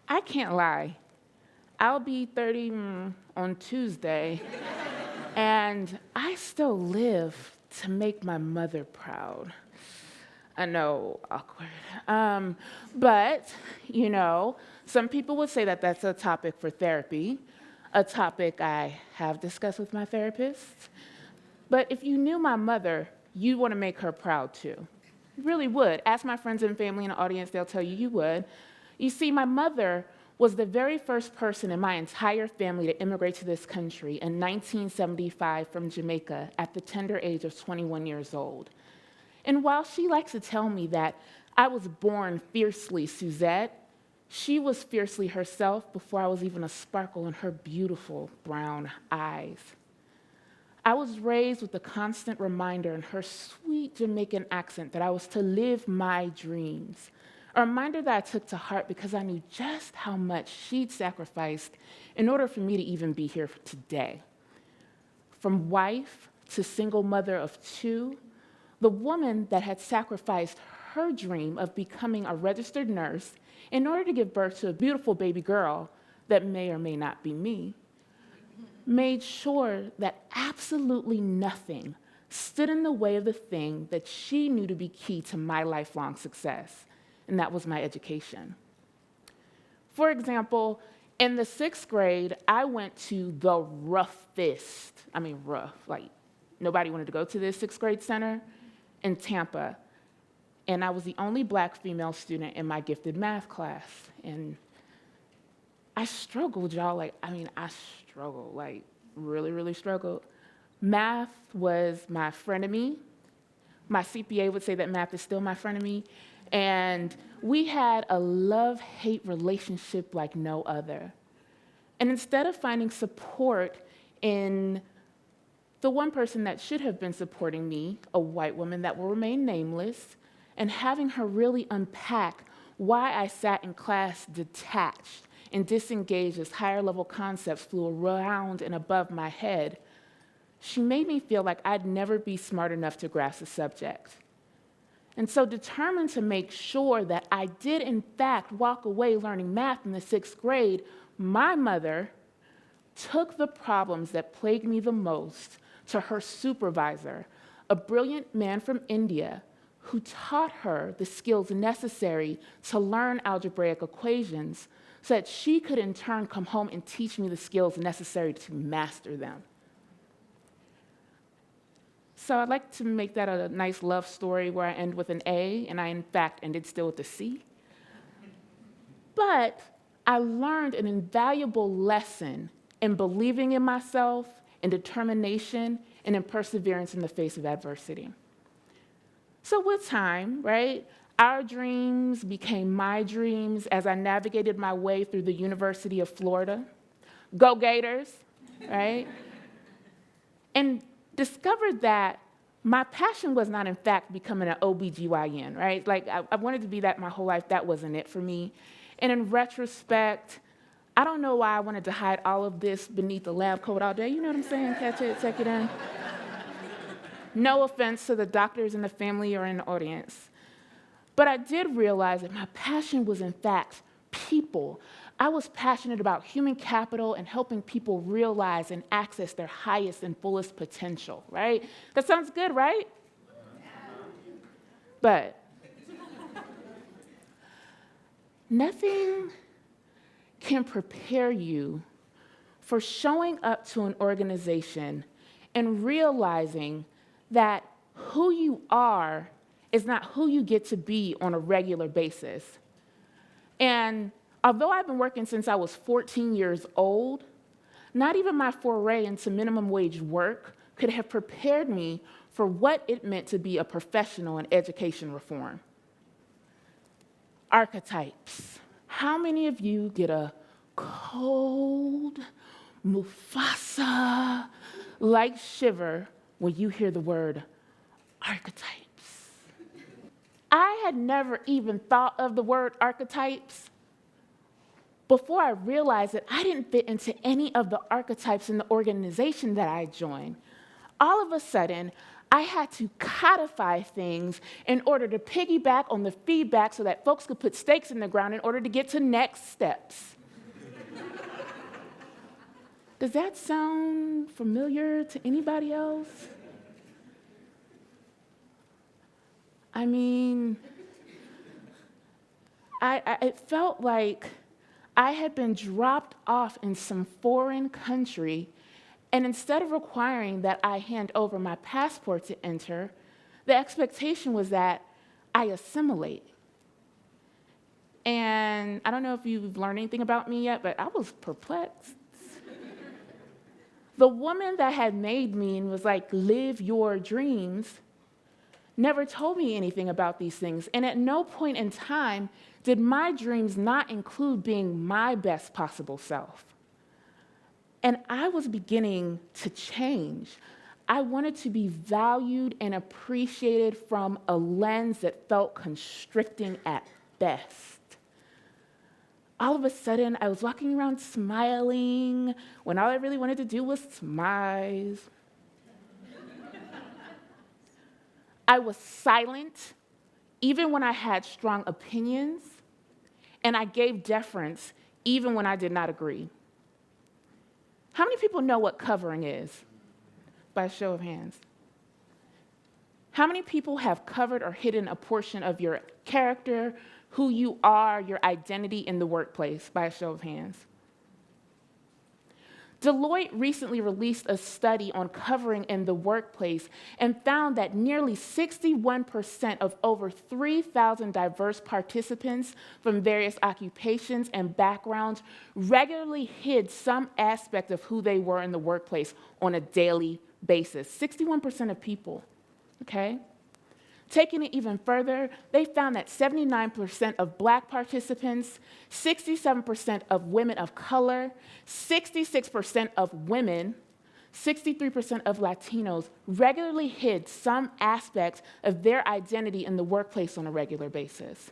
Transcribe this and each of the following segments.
I can't lie. I'll be 30 on Tuesday, and I still live to make my mother proud. I know, awkward. But, some people would say that that's a topic for therapy, a topic I have discussed with my therapist. But if you knew my mother, you'd want to make her proud too. You really would. Ask my friends and family in the audience, they'll tell you you would. You see, my mother was the very first person in my entire family to immigrate to this country in 1975 from Jamaica at the tender age of 21 years old. And while she likes to tell me that I was born fiercely Suzette, she was fiercely herself before I was even a sparkle in her beautiful brown eyes. I was raised with the constant reminder in her sweet Jamaican accent that I was to live my dreams, a reminder that I took to heart because I knew just how much she'd sacrificed in order for me to even be here today. From wife to single mother of two, the woman that had sacrificed her dream of becoming a registered nurse in order to give birth to a beautiful baby girl that may or may not be me, made sure that absolutely nothing stood in the way of the thing that she knew to be key to my lifelong success, and that was my education. For example, in the 6th grade, I went to the roughest, like nobody wanted to go to this 6th grade center in Tampa, and I was the only Black female student in my gifted math class, and I struggled, y'all. I struggled, really, really struggled. Math was my frenemy. My CPA would say that math is still my frenemy. And we had a love-hate relationship like no other. And instead of finding support in the one person that should have been supporting me, a white woman that will remain nameless, and having her really unpack why I sat in class detached and disengaged as higher level concepts flew around and above my head, she made me feel like I'd never be smart enough to grasp the subject. And so, determined to make sure that I did in fact walk away learning math in the 6th grade, my mother took the problems that plagued me the most to her supervisor, a brilliant man from India who taught her the skills necessary to learn algebraic equations so that she could in turn come home and teach me the skills necessary to master them. So I'd like to make that a nice love story where I end with an A, and I in fact ended still with a C. But I learned an invaluable lesson in believing in myself, in determination, and in perseverance in the face of adversity. So with time, right, our dreams became my dreams as I navigated my way through the University of Florida. Go Gators, right? And discovered that my passion was not, in fact, becoming an OBGYN, right? I wanted to be that my whole life. That wasn't it for me. And in retrospect, I don't know why I wanted to hide all of this beneath the lab coat all day. You know what I'm saying? Catch it, take it in. No offense to the doctors in the family or in the audience. But I did realize that my passion was, in fact, people. I was passionate about human capital and helping people realize and access their highest and fullest potential, right? That sounds good, right? But nothing can prepare you for showing up to an organization and realizing that who you are is not who you get to be on a regular basis. And although I've been working since I was 14 years old, not even my foray into minimum wage work could have prepared me for what it meant to be a professional in education reform. Archetypes. How many of you get a cold, Mufasa-like shiver when you hear the word archetypes? I had never even thought of the word archetypes before I realized that I didn't fit into any of the archetypes in the organization that I joined. All of a sudden, I had to codify things in order to piggyback on the feedback so that folks could put stakes in the ground in order to get to next steps. Does that sound familiar to anybody else? I mean, it felt like I had been dropped off in some foreign country, and instead of requiring that I hand over my passport to enter, the expectation was that I assimilate. And I don't know if you've learned anything about me yet, but I was perplexed. The woman that had made me and was like, live your dreams, never told me anything about these things. And at no point in time did my dreams not include being my best possible self. And I was beginning to change. I wanted to be valued and appreciated from a lens that felt constricting at best. All of a sudden, I was walking around smiling when all I really wanted to do was smize. I was silent even when I had strong opinions, and I gave deference even when I did not agree. How many people know what covering is? By a show of hands. How many people have covered or hidden a portion of your character, who you are, your identity in the workplace? By a show of hands. Deloitte recently released a study on covering in the workplace and found that nearly 61% of over 3,000 diverse participants from various occupations and backgrounds regularly hid some aspect of who they were in the workplace on a daily basis. 61% of people, okay? Taking it even further, they found that 79% of Black participants, 67% of women of color, 66% of women, 63% of Latinos regularly hid some aspect of their identity in the workplace on a regular basis.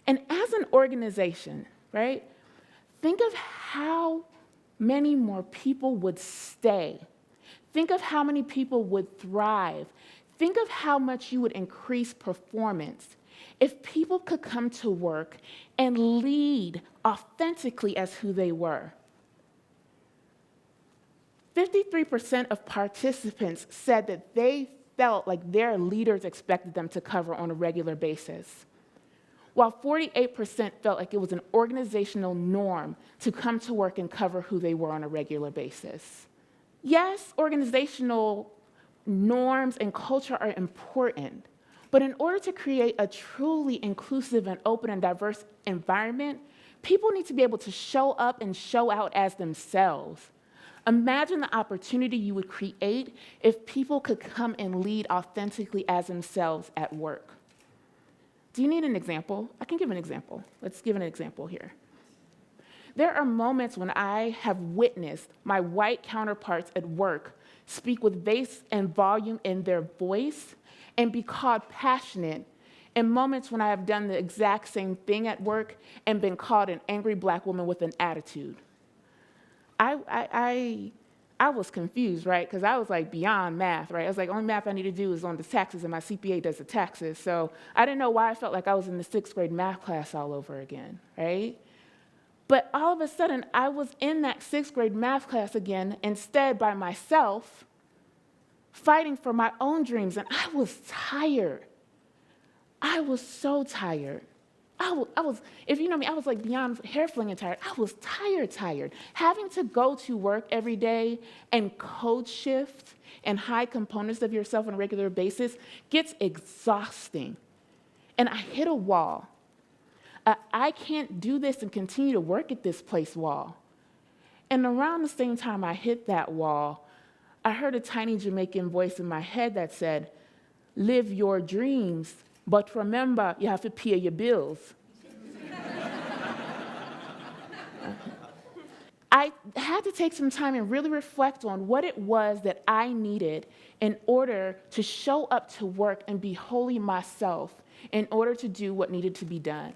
And as an organization, right, think of how many more people would stay. Think of how many people would thrive. Think of how much you would increase performance if people could come to work and lead authentically as who they were. 53% of participants said that they felt like their leaders expected them to cover on a regular basis, while 48% felt like it was an organizational norm to come to work and cover who they were on a regular basis. Yes, organizational norms and culture are important, but in order to create a truly inclusive and open and diverse environment, people need to be able to show up and show out as themselves. Imagine the opportunity you would create if people could come and lead authentically as themselves at work. Do you need an example? I can give an example. Let's give an example here. There are moments when I have witnessed my white counterparts at work speak with bass and volume in their voice and be called passionate, and moments when I have done the exact same thing at work and been called an angry Black woman with an attitude. I was confused, right? Because I was like beyond math, right? I was like, only math I need to do is on the taxes, and my CPA does the taxes. So I didn't know why I felt like I was in the 6th grade math class all over again, right? But all of a sudden, I was in that 6th grade math class again, instead by myself, fighting for my own dreams, and I was tired. I was so tired. I was, if you know me, I was like beyond hair-flinging tired. I was tired. Having to go to work every day and code shift and hide components of yourself on a regular basis gets exhausting. And I hit a wall. I can't do this and continue to work at this place wall. And around the same time I hit that wall, I heard a tiny Jamaican voice in my head that said, live your dreams, but remember, you have to pay your bills. I had to take some time and really reflect on what it was that I needed in order to show up to work and be wholly myself in order to do what needed to be done.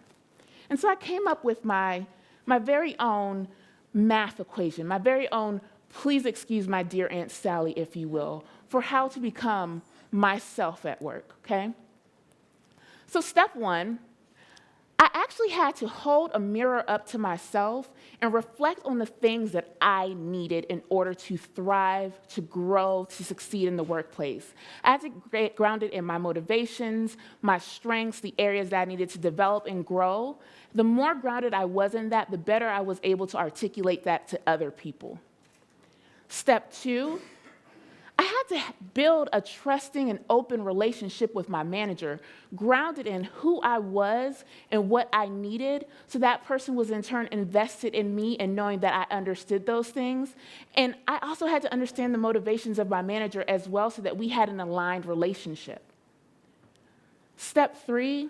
And so I came up with my very own math equation, my very own, please excuse my dear Aunt Sally, if you will, for how to become myself at work, okay? So step one, I actually had to hold a mirror up to myself and reflect on the things that I needed in order to thrive, to grow, to succeed in the workplace. I had to get grounded in my motivations, my strengths, the areas that I needed to develop and grow. The more grounded I was in that, the better I was able to articulate that to other people. Step two, I had to build a trusting and open relationship with my manager, grounded in who I was and what I needed, so that person was in turn invested in me and knowing that I understood those things. And I also had to understand the motivations of my manager as well so that we had an aligned relationship. Step three,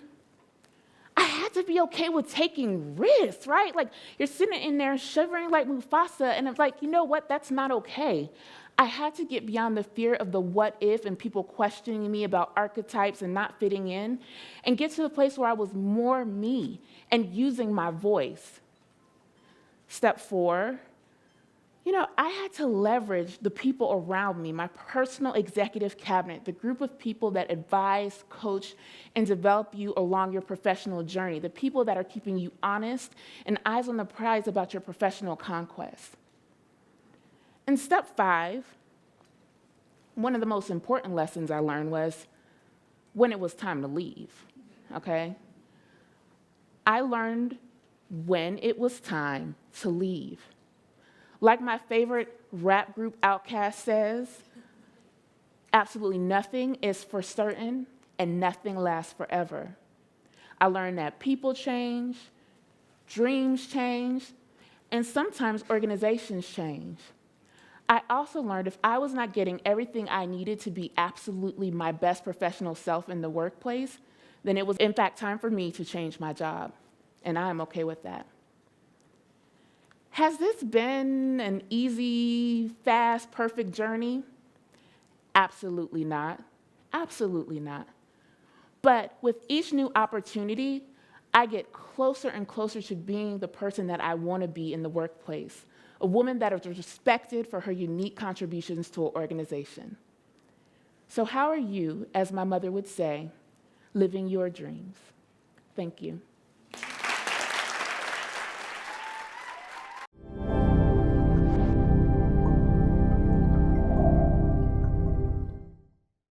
I had to be okay with taking risks, right? Like, you're sitting in there shivering like Mufasa, and I'm like, you know what? That's not okay. I had to get beyond the fear of the what if and people questioning me about archetypes and not fitting in, and get to the place where I was more me and using my voice. Step four, I had to leverage the people around me, my personal executive cabinet, the group of people that advise, coach, and develop you along your professional journey, the people that are keeping you honest and eyes on the prize about your professional conquest. And step five, one of the most important lessons I learned was when it was time to leave, okay? I learned when it was time to leave. Like my favorite rap group Outkast says, absolutely nothing is for certain and nothing lasts forever. I learned that people change, dreams change, and sometimes organizations change. I also learned if I was not getting everything I needed to be absolutely my best professional self in the workplace, then it was in fact time for me to change my job, and I am okay with that. Has this been an easy, fast, perfect journey? Absolutely not. Absolutely not. But with each new opportunity, I get closer and closer to being the person that I want to be in the workplace, a woman that is respected for her unique contributions to an organization. So how are you, as my mother would say, living your dreams? Thank you.